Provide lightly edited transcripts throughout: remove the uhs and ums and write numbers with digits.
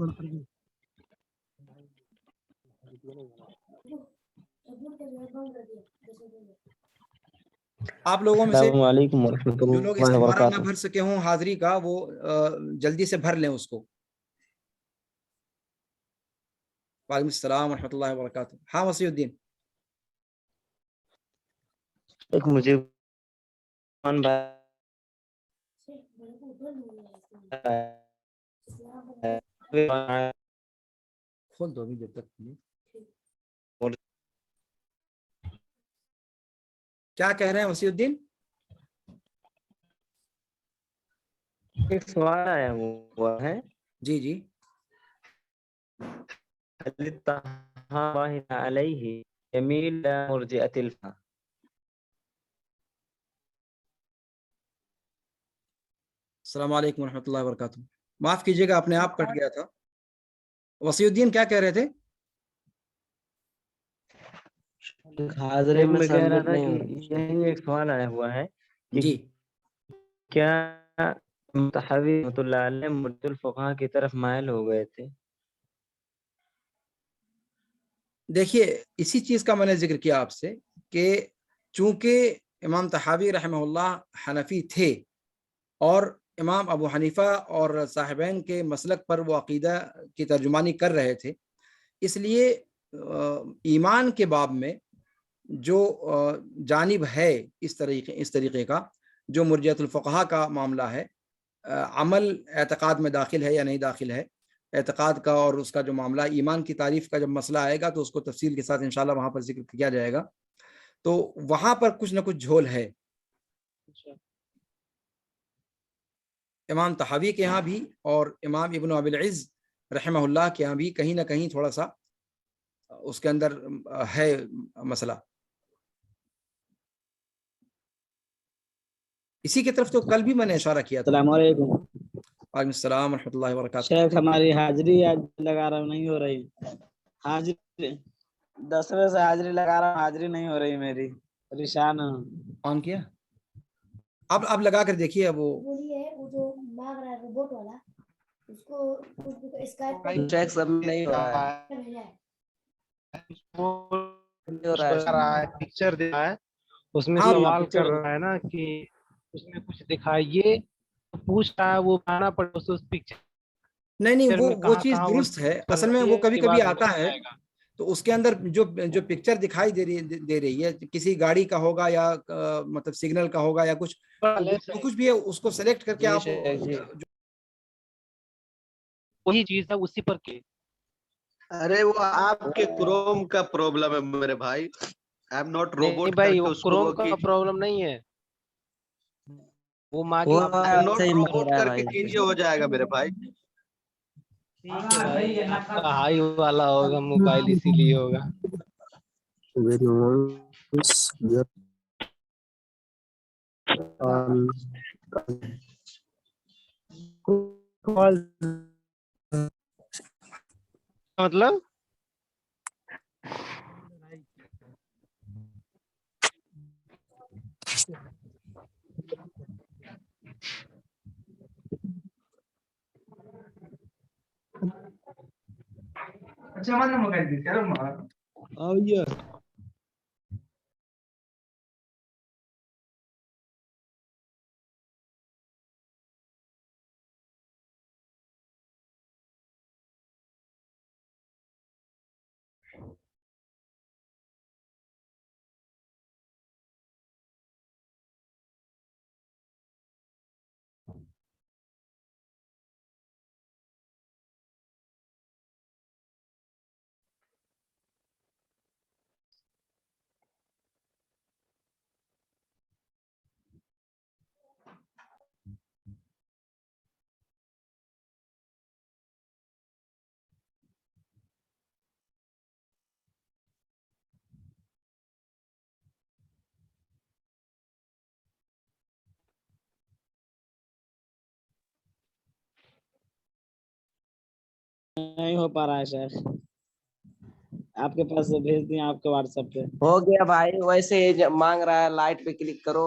آپ لوگوں میں سے السلام علیکم ورحمۃ جو لوگ اللہ استمارہ نہ وبرکاتہ. بھر سکے ہوں حاضری کا، وہ جلدی سے بھر لیں اس کو. وعلیکم السلام ورحمۃ اللہ وبرکاتہ. ہاں وسیع الدین. ایک مجھے کھول دو ابھی جب تک. کیا کہہ رہے ہیں وسیع الدین؟ ایک سوال آیا ہوا ہے. جی جی. علیہ یمیل مرجئۃ الفا. السلام علیکم ورحمۃ اللہ وبرکاتہ. معاف کیجیے گا، اپنے آپ کٹ گیا تھا. وسیع الدین کیا کہہ رہے تھے؟ ایک میں کہہ رہا تھا کہ یہی ایک سوال آیا ہوا ہے کہ جی کیا متحوی رحمۃ اللہ علیہ مرجع الفقہاء کی طرف مائل ہو گئے تھے؟ دیکھیے، اسی چیز کا میں نے ذکر کیا آپ سے کہ چونکہ امام طحاوی رحمہ اللہ حنفی تھے اور امام ابو حنیفہ اور صاحبین کے مسلک پر وہ عقیدہ کی ترجمانی کر رہے تھے، اس لیے ایمان کے باب میں جو جانب ہے اس طریقے کا جو مرجعۃ الفقہاء کا معاملہ ہے، عمل اعتقاد میں داخل ہے یا نہیں داخل ہے، اعتقاد کا اور اس کا جو معاملہ ایمان کی تعریف کا جب مسئلہ آئے گا تو اس کو تفصیل کے ساتھ انشاءاللہ وہاں پر ذکر کیا جائے گا. تو وہاں پر کچھ نہ کچھ جھول ہے. امام طحاوی کے ہاں بھی اور امام ابن ابی العز رحمہ اللہ کے ہاں بھی کہیں نہ کہیں تھوڑا سا اس کے اندر ہے مسئلہ. اسی کی طرف تو کل بھی میں نے اشارہ کیا تھا. السلام علیکم. وعلیکم السلام ورحمۃ اللہ وبرکاتہ. شیخ ہماری حاضری آج لگا رہا ہوں، نہیں ہو رہی. حاضری 10 بجے سے حاضری لگا رہا ہوں، حاضری نہیں ہو رہی میری. پریشان ہوں. آن کیا؟ اب لگا کر دیکھیے. اب وہ جو مانگ رہا ہے روبوٹ والا، اس کو اسکائپ پہ چیک سب نہیں ہو رہا ہے. پکچر دے رہا ہے، اس میں ہاں سوال کر رہا ہے نا کہ اس میں کچھ دکھائیے، پوچھ رہا ہے وہ بنانا پڑے اس پکچر نہیں میں وہ کہاں چیز کہاں درست ہے. اصل میں وہ کبھی کبھی آتا ہے تو اس کے اندر جو پکچر دکھائی دے رہی ہے کسی گاڑی کا ہوگا یا مطلب سگنل کا ہوگا یا کچھ کچھ بھی ہے، اس کو سلیکٹ کر کے آپ وہی چیز ہے اسی پر کے. ارے وہ آپ کے کروم کا پرابلم ہے میرے بھائی. آئی ایم ناٹ نہیں روبوٹ کر بھائی، کے وہ اس کو کروم کا پرابلم نہیں ہے، وہ مانگے نوٹ روبوٹ کر کے کیجیے، ہو جائے گا میرے بھائی. ٹھیک ہے بھائی، آپ کا ہائی والا ہوگا موبائل اسی لیے ہوگا. مطلب اچھا مانا موبائل دی چلو نہیں ہو پا رہا ہے شیخ. آپ کے پاس بھیج دیں آپ کے واٹس ایپ پہ. ہو گیا بھائی. ویسے مانگ رہا ہے لائٹ پہ کلک کرو.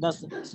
10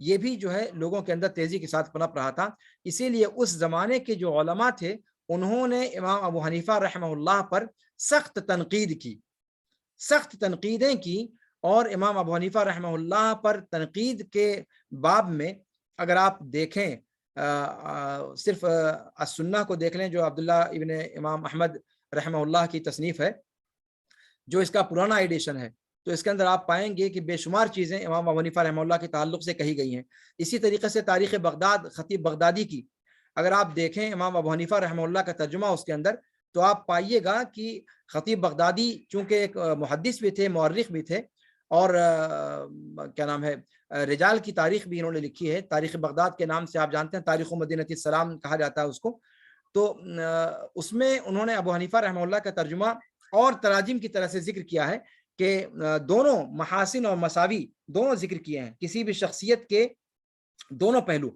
یہ بھی جو ہے لوگوں کے اندر تیزی کے ساتھ پنپ رہا تھا. اسی لیے اس زمانے کے جو علماء تھے انہوں نے امام ابو حنیفہ رحمہ اللہ پر سخت تنقید کی, سخت تنقیدیں کی. اور امام ابو حنیفہ رحمہ اللہ پر تنقید کے باب میں اگر آپ دیکھیں صرف السنہ کو دیکھ لیں جو عبداللہ ابن امام احمد رحمہ اللہ کی تصنیف ہے, جو اس کا پرانا ایڈیشن ہے, تو اس کے اندر آپ پائیں گے کہ بے شمار چیزیں امام ابو حنیفہ رحمہ اللہ کے تعلق سے کہی گئی ہیں. اسی طریقے سے تاریخ بغداد خطیب بغدادی کی اگر آپ دیکھیں امام ابو حنیفہ رحمہ اللہ کا ترجمہ اس کے اندر, تو آپ پائیے گا کہ خطیب بغدادی چونکہ ایک محدث بھی تھے, مورخ بھی تھے, اور کیا نام ہے رجال کی تاریخ بھی انہوں نے لکھی ہے. تاریخ بغداد کے نام سے آپ جانتے ہیں, تاریخ مدینہ السلام کہا جاتا ہے اس کو. تو اس میں انہوں نے ابو حنیفہ رحمہ اللہ کا ترجمہ اور تراجم کی طرح سے ذکر کیا ہے کہ دونوں محاسن اور مساوی دونوں ذکر کیے ہیں, کسی بھی شخصیت کے دونوں پہلو.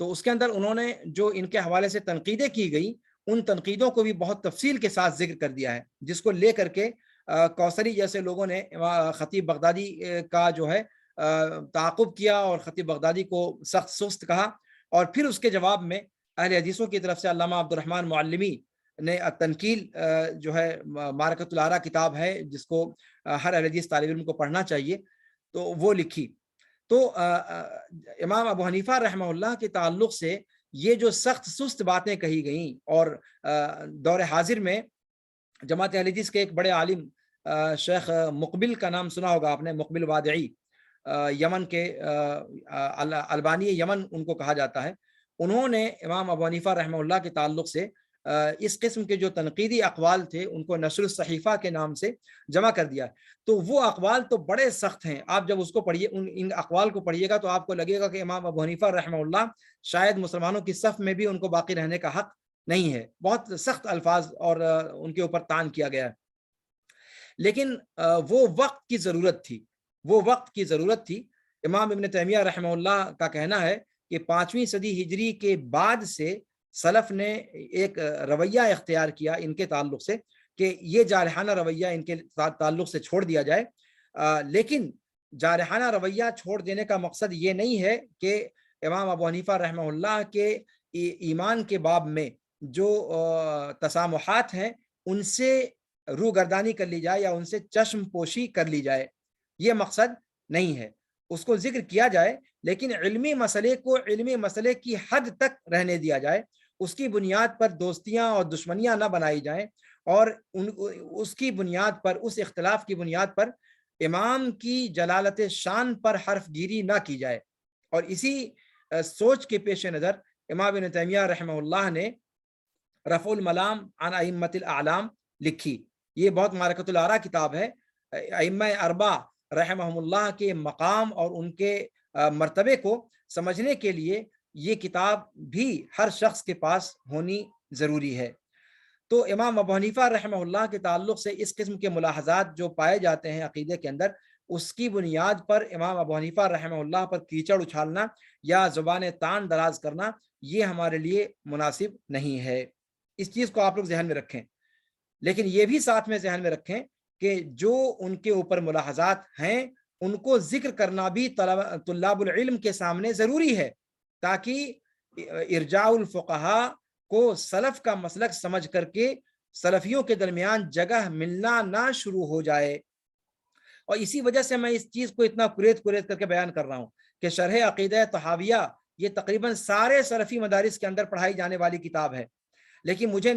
تو اس کے اندر انہوں نے جو ان کے حوالے سے تنقیدیں کی گئی ان تنقیدوں کو بھی بہت تفصیل کے ساتھ ذکر کر دیا ہے, جس کو لے کر کے کوثری جیسے لوگوں نے خطیب بغدادی کا جو ہے تعاقب کیا اور خطیب بغدادی کو سخت سست کہا. اور پھر اس کے جواب میں اہل حدیثوں کی طرف سے علامہ عبد الرحمن معلمی نے تنقیل جو ہے معرکۃ الآراء کتاب ہے جس کو ہر اہل حدیث طالب علم کو پڑھنا چاہیے, تو وہ لکھی. تو امام ابو حنیفہ رحمہ اللہ کے تعلق سے یہ جو سخت سست باتیں کہی گئیں, اور دور حاضر میں جماعت اہل حدیث کے ایک بڑے عالم شیخ مقبل کا نام سنا ہوگا آپ نے, مقبل وادعی, یمن کے البانی یمن ان کو کہا جاتا ہے. انہوں نے امام ابو حنیفہ رحمہ اللہ کے تعلق سے اس قسم کے جو تنقیدی اقوال تھے ان کو نشر الصحیفہ کے نام سے جمع کر دیا. تو وہ اقوال تو بڑے سخت ہیں, آپ جب اس کو پڑھیے ان اقوال کو پڑھیے گا تو آپ کو لگے گا کہ امام ابو حنیفہ رحمہ اللہ شاید مسلمانوں کی صف میں بھی ان کو باقی رہنے کا حق نہیں ہے. بہت سخت الفاظ اور ان کے اوپر طعن کیا گیا ہے. لیکن وہ وقت کی ضرورت تھی, وہ وقت کی ضرورت تھی. امام ابن تیمیہ رحمہ اللہ کا کہنا ہے کہ 5ویں صدی ہجری کے بعد سے سلف نے ایک رویہ اختیار کیا ان کے تعلق سے کہ یہ جارحانہ رویہ ان کے تعلق سے چھوڑ دیا جائے. لیکن جارحانہ رویہ چھوڑ دینے کا مقصد یہ نہیں ہے کہ امام ابو حنیفہ رحمہ اللہ کے ایمان کے باب میں جو تسامحات ہیں ان سے روگردانی کر لی جائے یا ان سے چشم پوشی کر لی جائے, یہ مقصد نہیں ہے. اس کو ذکر کیا جائے لیکن علمی مسئلے کو علمی مسئلے کی حد تک رہنے دیا جائے, اس کی بنیاد پر دوستیاں اور دشمنیاں نہ بنائی جائیں, اور اس کی بنیاد پر, اس اختلاف کی بنیاد پر امام کی جلالت شان پر حرف گیری نہ کی جائے. اور اسی سوچ کے پیش نظر امام ابن تیمیہ رحمہ اللہ نے رفع الملام عن ائمۃ الاعلام لکھی. یہ بہت معرکۃ الآراء کتاب ہے. ائمہ اربع رحمہم اللہ کے مقام اور ان کے مرتبے کو سمجھنے کے لیے یہ کتاب بھی ہر شخص کے پاس ہونی ضروری ہے. تو امام ابو حنیفہ رحمہ اللہ کے تعلق سے اس قسم کے ملاحظات جو پائے جاتے ہیں عقیدے کے اندر, اس کی بنیاد پر امام ابو حنیفہ رحمہ اللہ پر کیچڑ اچھالنا یا زبان تان دراز کرنا یہ ہمارے لیے مناسب نہیں ہے. اس چیز کو آپ لوگ ذہن میں رکھیں. لیکن یہ بھی ساتھ میں ذہن میں رکھیں کہ جو ان کے اوپر ملاحظات ہیں ان کو ذکر کرنا بھی طلاب العلم کے سامنے ضروری ہے, تاکہ ارجاع الفقہاء کو سلف کا مسلک سمجھ کر کے سلفیوں کے درمیان جگہ ملنا نہ شروع ہو جائے. اور اسی وجہ سے میں اس چیز کو اتنا کریت کر کے بیان کر رہا ہوں کہ شرح عقیدہ طحاویہ یہ تقریباً سارے سلفی مدارس کے اندر پڑھائی جانے والی کتاب ہے. لیکن مجھے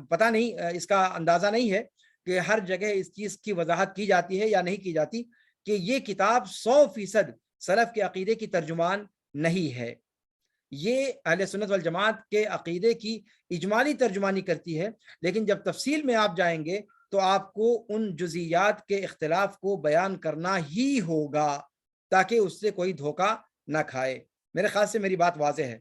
پتہ نہیں, اس کا اندازہ نہیں ہے کہ ہر جگہ اس چیز کی وضاحت کی جاتی ہے یا نہیں کی جاتی کہ یہ کتاب 100% سلف کے عقیدے کی ترجمان نہیں ہے. یہ اہل سنت والجماعت کے عقیدے کی اجمالی ترجمانی کرتی ہے, لیکن جب تفصیل میں آپ جائیں گے تو آپ کو ان جزئیات کے اختلاف کو بیان کرنا ہی ہوگا تاکہ اس سے کوئی دھوکہ نہ کھائے. میرے خیال سے میری بات واضح ہے.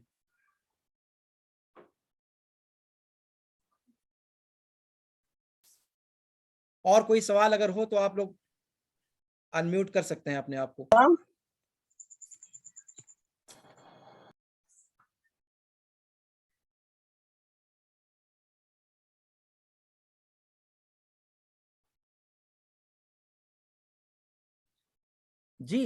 اور کوئی سوال اگر ہو تو آپ لوگ انمیوٹ کر سکتے ہیں اپنے آپ کو. جی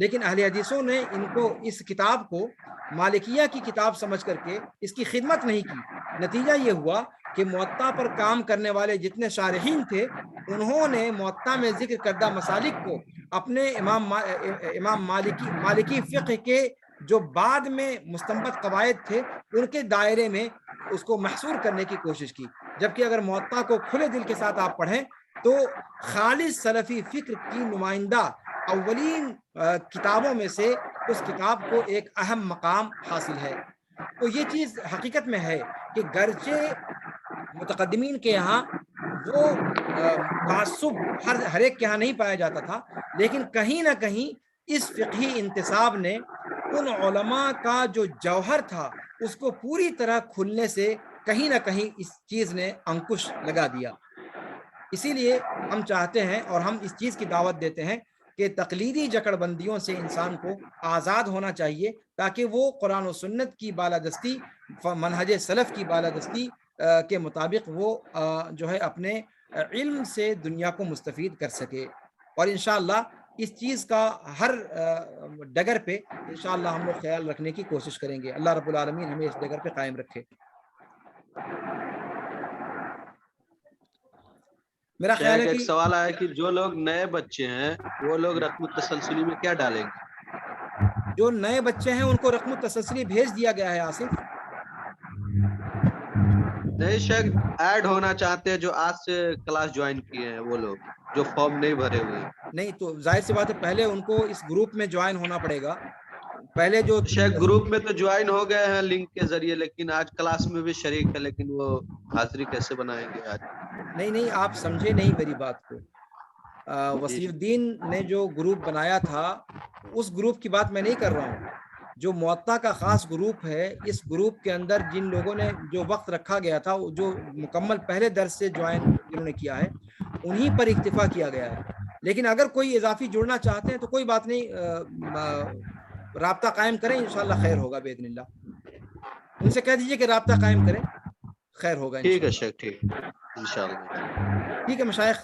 لیکن اہل حدیثوں نے ان کو اس کتاب کو مالکیہ کی کتاب سمجھ کر کے اس کی خدمت نہیں کی۔ نتیجہ یہ ہوا کہ موطا پر کام کرنے والے جتنے شارحین تھے انہوں نے موطا میں ذکر کردہ مسالک کو اپنے امام مالکی فقہ کے جو بعد میں مستنبط قواعد تھے ان کے دائرے میں اس کو محصور کرنے کی کوشش کی، جبکہ اگر موطا کو کھلے دل کے ساتھ آپ پڑھیں تو خالص سلفی فکر کی نمائندہ اولین کتابوں میں سے اس کتاب کو ایک اہم مقام حاصل ہے۔ تو یہ چیز حقیقت میں ہے کہ گرچہ متقدمین کے یہاں وہ تعصب ہر ایک کے یہاں نہیں پایا جاتا تھا، لیکن کہیں نہ کہیں اس فقہی انتصاب نے ان علماء کا جو جوہر تھا اس کو پوری طرح کھلنے سے کہیں نہ کہیں اس چیز نے انکش لگا دیا۔ اسی لیے ہم چاہتے ہیں اور ہم اس چیز کی دعوت دیتے ہیں کہ تقلیدی جکڑ بندیوں سے انسان کو آزاد ہونا چاہیے تاکہ وہ قرآن و سنت کی بالادستی، منہج سلف کی بالادستی کے مطابق وہ جو ہے اپنے علم سے دنیا کو مستفید کر سکے۔ اور انشاءاللہ اس چیز کا ہر ڈگر پہ انشاءاللہ ہم لوگ خیال رکھنے کی کوشش کریں گے۔ اللہ رب العالمین ہمیں اس ڈگر پہ قائم رکھے۔ میرا خیال ہے ایک کہ سوال آیا کہ جو لوگ نئے بچے ہیں وہ لوگ رقم التسلسلی میں کیا ڈالیں گے؟ جو نئے بچے ہیں ان کو رقم التسلسلی بھیج دیا گیا ہے آصف۔ نہیں شیخ، ایڈ ہونا چاہتے ہیں جو آج سے کلاس جوائن کیے ہیں وہ لوگ جو فارم نہیں بھرے ہوئے ہیں۔ نہیں تو ظاہر سی بات ہے پہلے ان کو اس گروپ میں جوائن ہونا پڑے گا۔ پہلے جو شیخ گروپ میں تو جوائن ہو گئے ہیں لنک کے ذریعے، لیکن آج کلاس میں بھی شریک ہے، لیکن وہ حاضری کیسے بنائیں گے آج؟ نہیں آپ سمجھے نہیں میری بات کو۔ وسیع الدین نے جو گروپ بنایا تھا اس گروپ کی بات میں نہیں کر رہا ہوں۔ جو موطا کا خاص گروپ ہے، اس گروپ کے اندر جن لوگوں نے جو وقت رکھا گیا تھا، جو مکمل پہلے درس سے جوائن جنہوں نے کیا ہے انہی پر اکتفا کیا گیا ہے۔ لیکن اگر کوئی اضافی جڑنا چاہتے ہیں تو کوئی بات نہیں، رابطہ قائم کریں، انشاءاللہ خیر ہوگا باذن اللہ۔ ان سے کہہ دیجئے کہ رابطہ قائم کریں، خیر ہوگا ٹھیک ہے شیخ، ٹھیک انشاءاللہ۔ ٹھیک ہے مشائخ،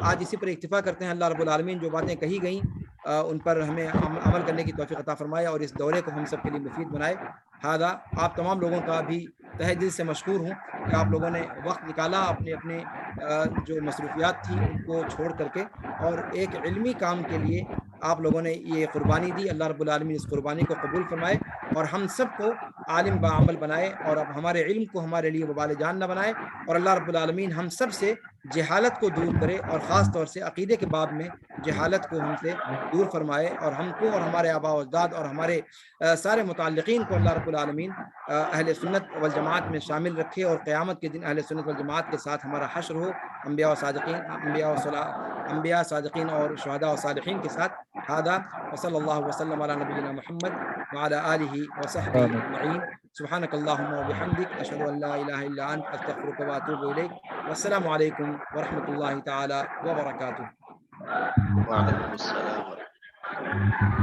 آج اسی پر اکتفا کرتے ہیں۔ اللہ رب العالمین جو باتیں کہی گئیں ان پر ہمیں عمل کرنے کی توفیق عطا فرمائے اور اس دورے کو ہم سب کے لیے مفید بنائے۔ ہذا، آپ تمام لوگوں کا بھی تہہ دل سے مشکور ہوں کہ آپ لوگوں نے وقت نکالا اپنے جو مصروفیات تھی ان کو چھوڑ کر کے اور ایک علمی کام کے لیے آپ لوگوں نے یہ قربانی دی۔ اللہ رب العالمین اس قربانی کو قبول فرمائے اور ہم سب کو عالم بعمل بنائے اور اب ہمارے علم کو ہمارے لیے وبال جان نہ بنائے، اور اللہ رب العالمین ہم سب سے جہالت کو دور کرے اور خاص طور سے عقیدے کے باب میں جہالت کو ہم سے دور فرمائے، اور ہم کو اور ہمارے آباء و اجداد اور ہمارے سارے متعلقین کو اللہ رب العالمین اہل سنت والجماعت میں شامل رکھے، اور قیامت کے دن اہل سنت والجماعت کے ساتھ ہمارا حشر ہو، انبیاء صادقین اور شہداء و صالحین کے ساتھ۔ ہذا وصلی اللہ وسلم علی نبینا محمد وعلی آلہ وصحبہ اجمعین۔ سبحانک اللہم وبحمدک، اشہد ان لا الہ الا انت، استغفرک واتوب الیک۔ والسلام علیکم ورحمۃ اللہ تعالی وبرکاتہ۔ وعلیکم السلام۔